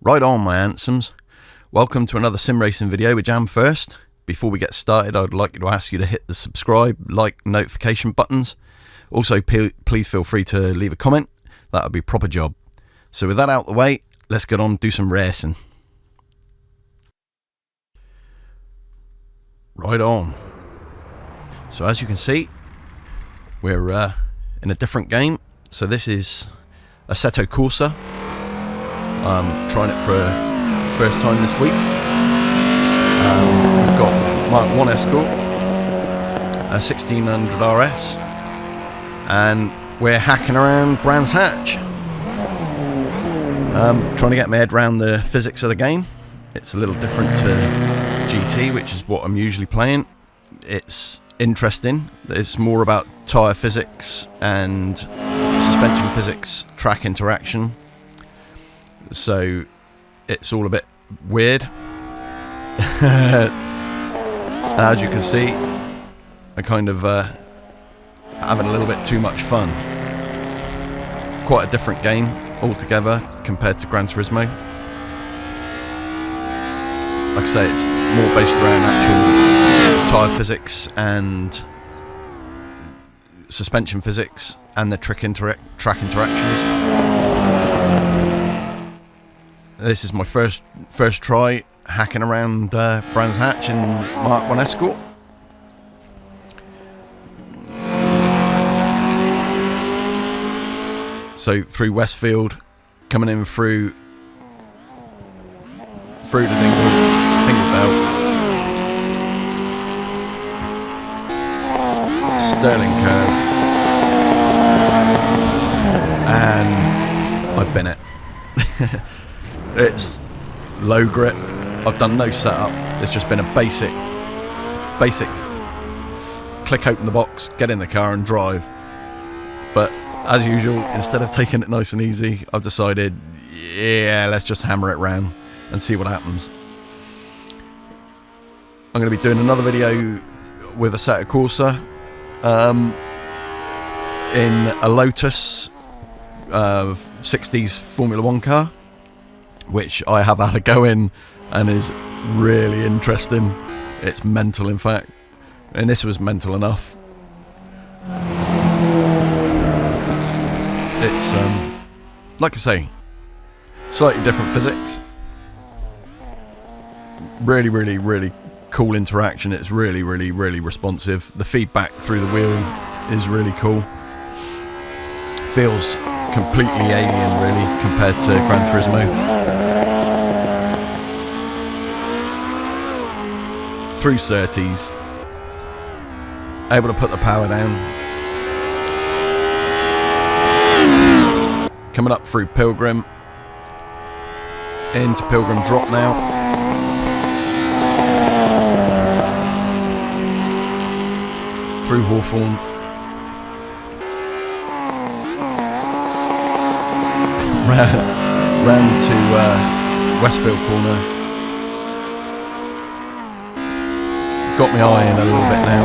Right on, my handsomes. Welcome to another sim racing video with Jam First. Before we get started, I'd like to ask you to hit the subscribe, like, notification buttons. Also, please feel free to leave a comment. That would be a proper job. So with that out the way, let's get on and do some racing. Right on. So as you can see, we're in a different game. So this is Assetto Corsa. Trying it for the first time this week. We've got MK1 Escort, a 1600 RS, and we're hacking around Brands Hatch. Trying to get my head around the physics of the game. It's a little different to GT, which is what I'm usually playing. It's interesting. It's more about tyre physics and suspension physics, track interaction. So it's all a bit weird. As you can see, I kind of having a little bit too much fun. Quite a different game altogether compared to Gran Turismo. Like I say, it's more based around actual tyre physics and suspension physics and the track interactions. This is my first try hacking around Brands Hatch in MK1 Escort. So through Westfield, coming in through the Dingle Belt, Sterling Curve, and I've been it. It's low grip. I've done no setup. It's just been a basic click open the box, get in the car and drive. But as usual, instead of taking it nice and easy, I've decided, yeah, let's just hammer it round and see what happens. I'm going to be doing another video with Assetto Corsa in a Lotus 60s Formula 1 car, which I have had a go in and is really interesting. It's mental, in fact, and this was mental enough. It's like I say, slightly different physics. Really cool interaction. It's really responsive. The feedback through the wheel is really cool. Feels completely alien, really, compared to Gran Turismo. Through Surtees, able to put the power down. Coming up through Pilgrim, into Pilgrim Drop now. Through Hawthorne. Round to Westfield Corner. Got my eye in a little bit now.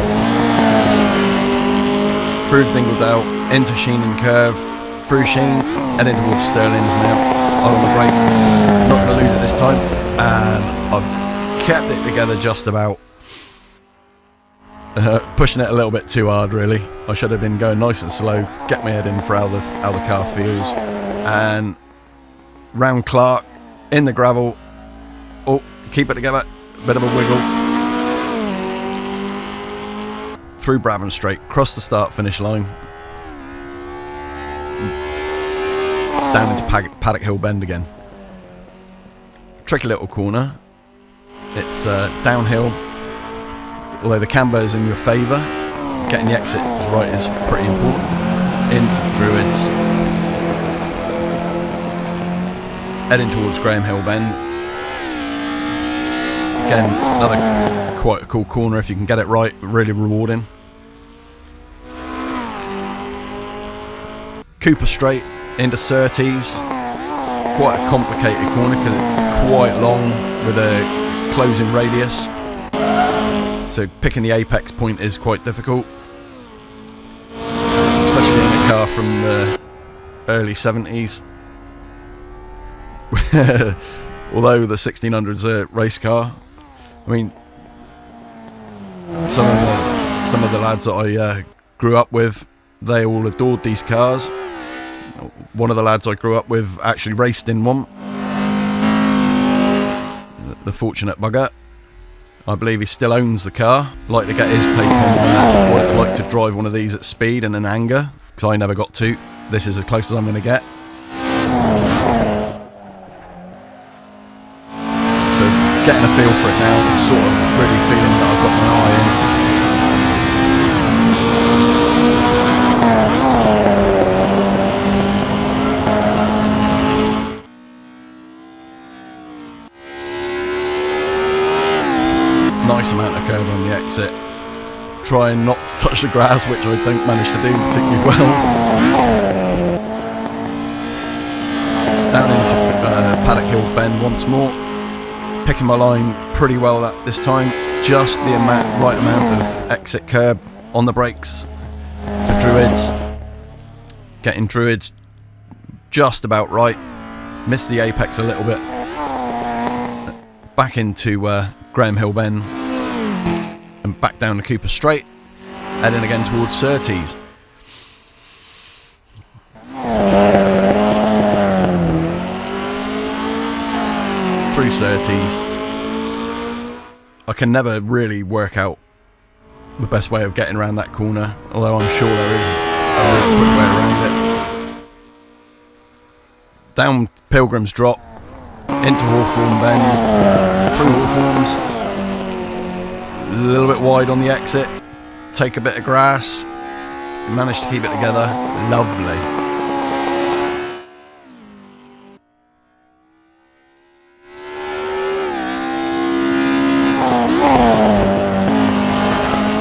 Through Dingledale, into Sheen and Curve, through Sheen, and into Wolf Sterling's now. On the brakes, not going to lose it this time, and I've kept it together just about. Pushing it a little bit too hard, really. I should have been going nice and slow, get my head in for how the car feels, and round Clark, in the gravel. Oh, keep it together, bit of a wiggle. Through Brabham Straight, cross the start-finish line, down into Paddock Hill Bend again. Tricky little corner. It's downhill, although the camber is in your favour. Getting the exit right is pretty important. Into Druids, heading towards Graham Hill Bend. Again, another quite a cool corner if you can get it right, really rewarding. Cooper Straight into Surtees, quite a complicated corner because it's quite long with a closing radius, so picking the apex point is quite difficult, especially in a car from the early 70s. although the 1600's a race car, I mean, some of the lads that I grew up with, they all adored these cars. One of the lads I grew up with actually raced in one, the fortunate bugger. I believe he still owns the car. I'd like to get his take on what it's like to drive one of these at speed and in anger, because I never got to. This is as close as I'm going to get. So getting a feel for it now, sort of really feeling that I've got my eye in. Nice amount of curb on the exit. Trying not to touch the grass, which I don't manage to do particularly well. Down into Paddock Hill Bend once more. Picking my line pretty well this time. Just the right amount of exit curb on the brakes for Druids. Getting Druids just about right. Missed the apex a little bit. Back into Graham Hill Bend. And back down the Cooper Straight, heading again towards Surtees. Through Surtees. I can never really work out the best way of getting around that corner, although I'm sure there is a really quick way around it. Down Pilgrim's Drop, into Hawthorne Bend, through Hawthorns. A little bit wide on the exit, take a bit of grass, managed to keep it together, lovely.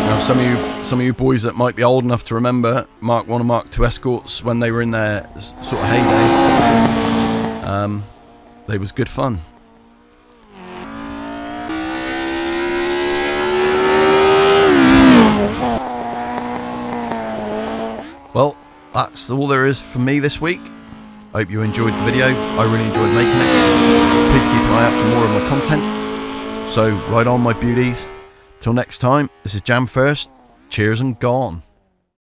Now some of you boys that might be old enough to remember Mark 1 and Mark 2 Escorts when they were in their sort of heyday, they was good fun. Well, that's all there is for me this week. I hope you enjoyed the video. I really enjoyed making it. Please keep an eye out for more of my content. So, ride on, my beauties. Till next time, this is Jam First. Cheers and gone.